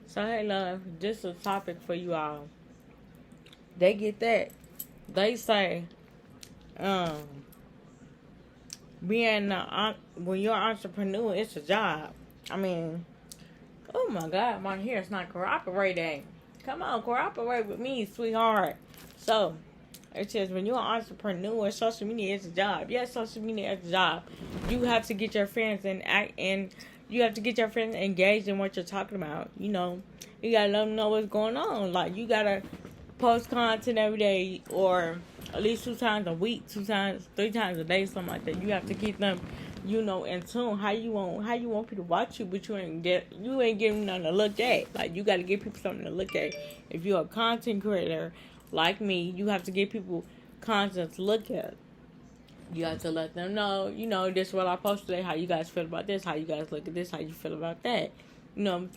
So hey love, just a topic for you all. They get that. They say, um, when you're an entrepreneur, it's a job. I mean, oh my God, my hair is not cooperating. Come on, cooperate with me, sweetheart. So it says when you're an entrepreneur, social media is a job. Yes, social media is a job. You have to get your friends and act and you have to get your friends engaged in what you're talking about. You gotta let them know what's going on. Like you gotta post content every day or at least 2 times a week, 2 times, 3 times a day, something like that. You have to keep them, in tune. How you want people to watch you, but you ain't giving them nothing to look at. Like you gotta give people something to look at. If you're a content creator like me, you have to give people content to look at. You have to let them know, this is what I posted today, how you guys feel about this, how you guys look at this, how you feel about that. You know,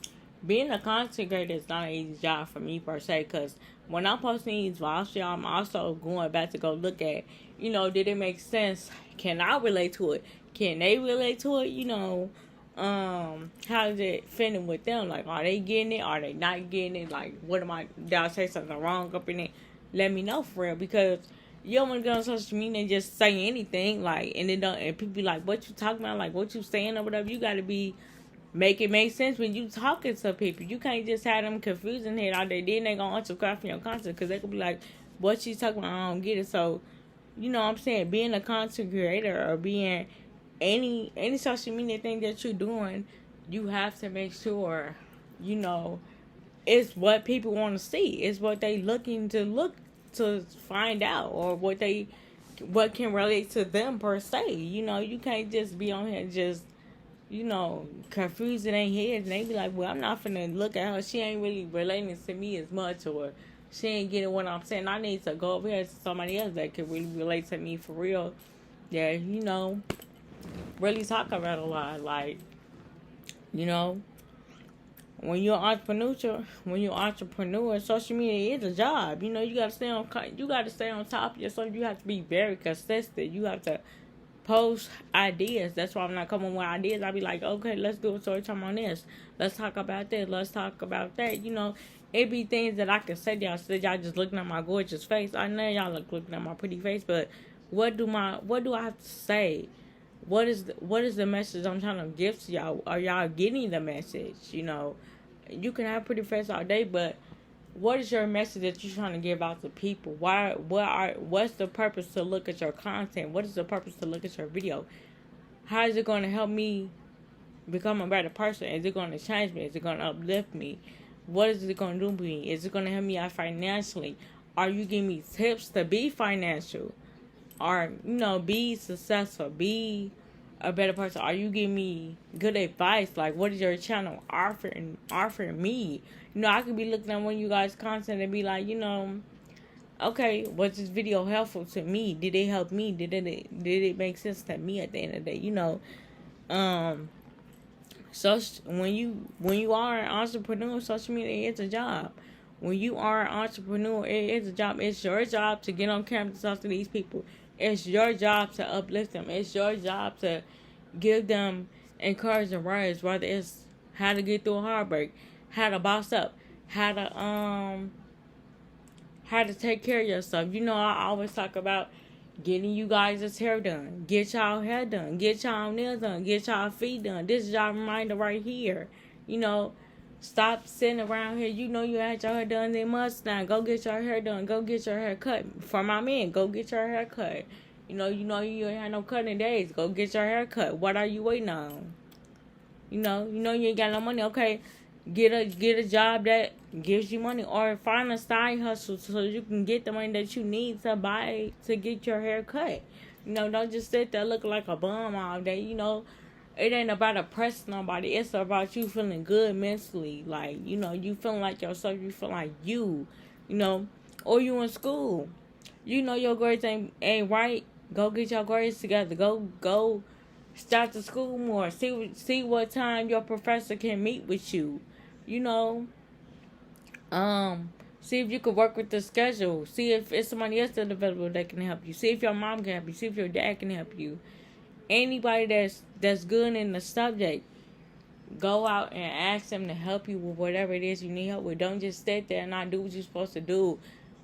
being a content creator is not an easy job for me per se, because when I'm posting these vlogs, y'all, I'm also going back to go look at, did it make sense? Can I relate to it? Can they relate to it? How is it fitting with them? Like, are they getting it? Are they not getting it? Like, did I say something wrong up in it? Let me know for real, because you don't want to go on social media and just say anything, like, and people be like, what you talking about? Like, what you saying or whatever. You got to make it make sense when you talking to people. You can't just have them confusing head out there. Then they gonna unsubscribe from your content because they could be like, what she talking about? I don't get it. So, what I'm saying, being a content creator or being any social media thing that you're doing, you have to make sure, it's what people want to see. It's what they looking to find out, or what can relate to them per se. You can't just be on here and just confusing their heads, and they be like, well, I'm not finna look at her. She ain't really relating to me as much, or she ain't getting what I'm saying. I need to go over here to somebody else that can really relate to me for real. Yeah, really talk about a lot. Like, you know, when you're entrepreneur, social media is a job. You gotta stay on top of yourself. You have to be very consistent. You have to post ideas. That's why I'm not coming with ideas. I'll be like, okay, let's do a story time on this. Let's talk about this. Let's talk about that. It be things that I can say to y'all instead of y'all just looking at my gorgeous face. I know y'all looking at my pretty face, but what do I have to say? What is the message I'm trying to give to y'all? Are y'all getting the message? You can have pretty face all day, but what is your message that you're trying to give out to people? What's the purpose to look at your content? What is the purpose to look at your video? How is it going to help me become a better person? Is it going to change me? Is it going to uplift me? What is it going to do for me? Is it going to help me out financially? Are you giving me tips to be financial? Or, be successful? Be a better person? Are you giving me good advice? Like, what is your channel offering me? I could be looking at one of you guys' content and be like, okay, was this video helpful to me? Did it help me? Did it make sense to me at the end of the day? So when you are an entrepreneur, social media is a job. When you are an entrepreneur, it is a job. It's your job to get on camera to talk to these people. It's your job to uplift them. It's your job to give them encouraging words, whether it's how to get through a heartbreak, how to boss up, how to take care of yourself. I always talk about getting you guys' hair done. Get y'all hair done. Get y'all nails done. Get y'all feet done. This is y'all reminder right here. Stop sitting around here. You had your hair done in months now. Go get your hair done. Go get your hair cut. For my men, go get your hair cut. You ain't had no cutting days. Go get your hair cut. What are you waiting on? You ain't got no money. Okay, get a job that gives you money, or find a side hustle so you can get the money that you need to get your hair cut. Don't just sit there looking like a bum all day. It ain't about oppressing nobody. It's about you feeling good mentally. Like, you feeling like yourself. You feel like or you in school. Your grades ain't right. Go get your grades together. Go start the school more. See what time your professor can meet with you. See if you could work with the schedule. See if it's somebody else that's available that can help you. See if your mom can help you. See if your dad can help you. Anybody that's good in the subject, Go out and ask them to help you with whatever it is you need help with. Don't just sit there and not do what you're supposed to do.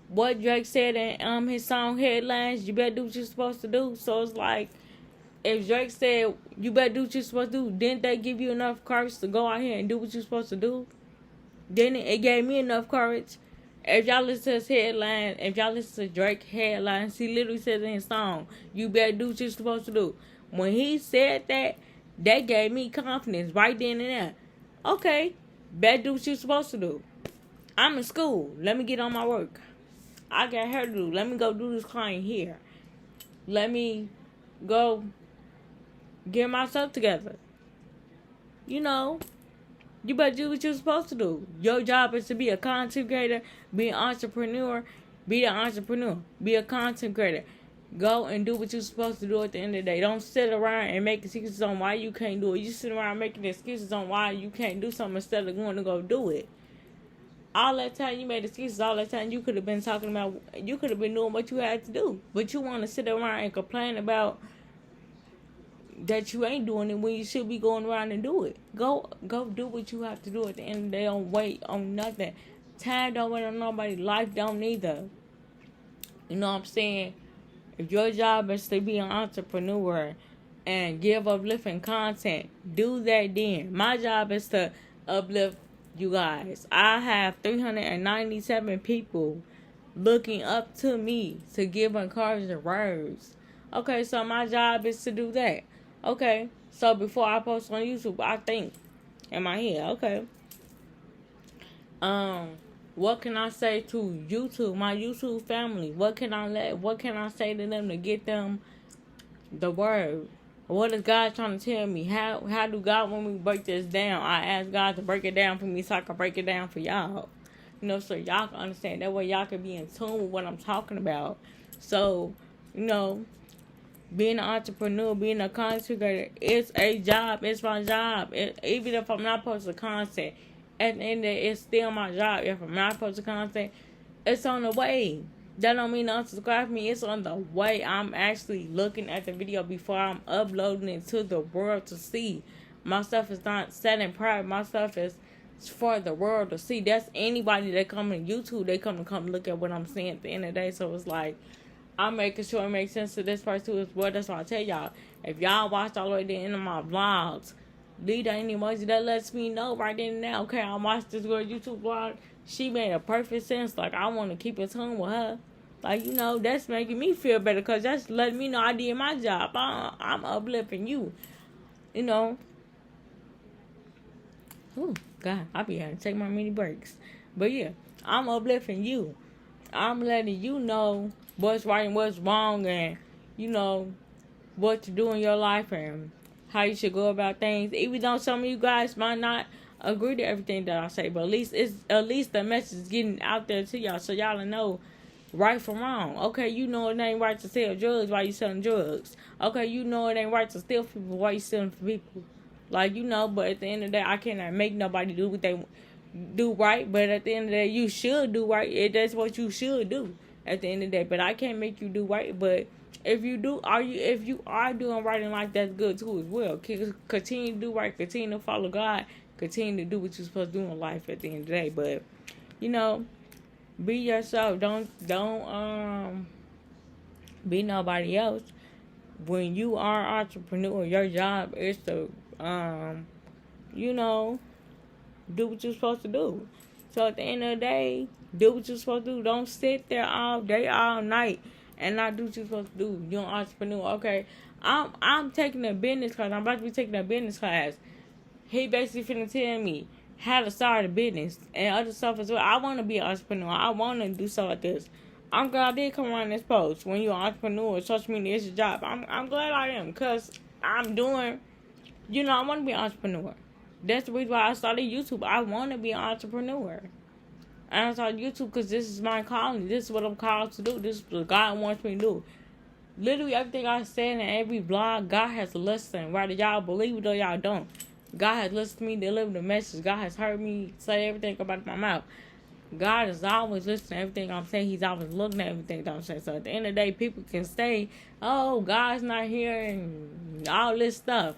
What Drake said in his song Headlines, you better do what you're supposed to do. So it's like, if Drake said you better do what you're supposed to do, didn't they give you enough courage to go out here and do what you're supposed to do? Then it gave me enough courage. If y'all listen to his headline, if y'all listen to Drake headlines, he literally says in his song, you better do what you're supposed to do. When he said that, that gave me confidence right then and there. Okay, better do what you're supposed to do. I'm in school. Let me get on my work. I got hair to do. Let me go do this client here. Let me go get myself together. You know, you better do what you're supposed to do. Your job is to be a content creator, be an entrepreneur, be an entrepreneur, be a content creator. Go and do what you're supposed to do at the end of the day. Don't sit around and make excuses on why you can't do it. You sit around making excuses on why you can't do something instead of going to go do it. All that time you made excuses, all that time you could have been talking about, you could have been doing what you had to do. But you want to sit around and complain about that you ain't doing it when you should be going around and do it. Go do what you have to do at the end of the day. Don't wait on nothing. Time don't wait on nobody. Life don't either. You know what I'm saying? If your job is to be an entrepreneur and give uplifting content, do that then. My job is to uplift you guys. I have 397 people looking up to me to give encouraging words. Okay, so my job is to do that. Okay, so before I post on YouTube, I think in my head, okay, what can I say to YouTube, my YouTube family? What can I say to them to get them the word? What is God trying to tell me? How do God want me to break this down? I ask God to break it down for me so I can break it down for y'all. You know, so y'all can understand. That way y'all can be in tune with what I'm talking about. So, you know, being an entrepreneur, being a content creator, it's a job. It's my job. Even if I'm not posting content, at the end of it, it's still my job. If I'm not posting content, it's on the way. That don't mean don't subscribe to me. It's on the way. I'm actually looking at the video before I'm uploading it to the world to see. My stuff is not set in private. My stuff is for the world to see. That's anybody that come to YouTube. They come look at what I'm saying at the end of the day. So it's like, I'm making sure it makes sense to this person too as well. That's why I tell y'all. If y'all watched all the way to the end of my vlogs, leave that any emoji that lets me know right then and now. Okay, I watched this girl YouTube vlog. She made a perfect sense. Like, I want to keep in tune with her. Like, you know, that's making me feel better because that's letting me know I did my job. I'm uplifting you. You know. Ooh, God, I be having to take my mini breaks. But yeah, I'm uplifting you. I'm letting you know what's right and what's wrong and, you know, what to do in your life and how you should go about things. Even though some of you guys might not agree to everything that I say, but at least the message is getting out there to y'all so y'all know right from wrong. Okay, you know it ain't right to sell drugs while you selling drugs. Okay, you know it ain't right to steal people while you stealing from people. Like, you know, but at the end of the day, I cannot make nobody do what they do right. But at the end of the day, you should do right. That's what you should do at the end of the day. But I can't make you do right. But if you are doing right in life, that's good too as well. Continue to do right. Continue to follow God. Continue to do what you're supposed to do in life at the end of the day. But, you know, be yourself. Don't be nobody else. When you are an entrepreneur, your job is to you know, do what you're supposed to do. So at the end of the day, do what you're supposed to do. Don't sit there all day, all night, and not do what you're supposed to do. You're an entrepreneur. Okay, I'm taking a business class. I'm about to be taking a business class. He basically finna tell me how to start a business and other stuff as well. I want to be an entrepreneur. I want to do stuff like this. I'm glad I did come around this post. When you're an entrepreneur, social media is your job. I'm glad I am because I'm doing, you know, I want to be an entrepreneur. That's the reason why I started YouTube. I want to be an entrepreneur. And I started YouTube because this is my calling. This is what I'm called to do. This is what God wants me to do. Literally everything I say in every vlog, God has listened. Whether y'all believe it or y'all don't. God has listened to me deliver the message. God has heard me say everything about my mouth. God is always listening to everything I'm saying. He's always looking at everything that I'm saying. So at the end of the day, people can say, oh, God's not here and all this stuff.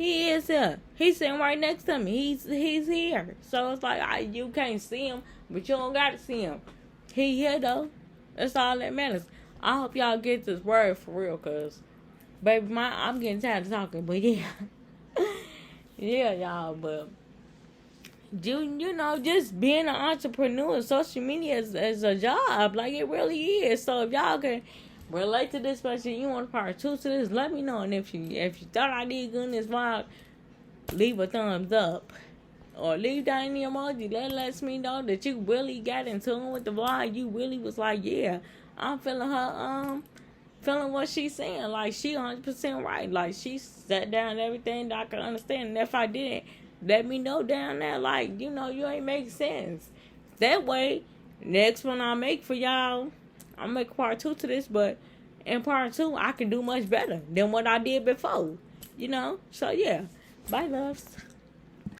He is here. He's sitting right next to me. He's here. So it's like you can't see him, but you don't gotta see him. He here though. That's all that matters. I hope y'all get this word for real, cause baby, I'm getting tired of talking. But yeah, yeah, y'all. But you know, just being an entrepreneur, social media is a job. Like it really is. So if y'all can relate to this person, you want part 2 to this, let me know. And if you thought I did good in this vlog, leave a thumbs up or leave down the emoji. That lets me know that you really got in tune with the vlog. You really was like, yeah, I'm feeling her feeling what she's saying. Like she 100% right. Like she sat down everything that I can understand. And if I didn't, let me know down there. Like, you know, you ain't make sense. That way, next one I make for y'all, I'll make part 2 to this, but in part 2, I can do much better than what I did before. You know? So, yeah. Bye, loves.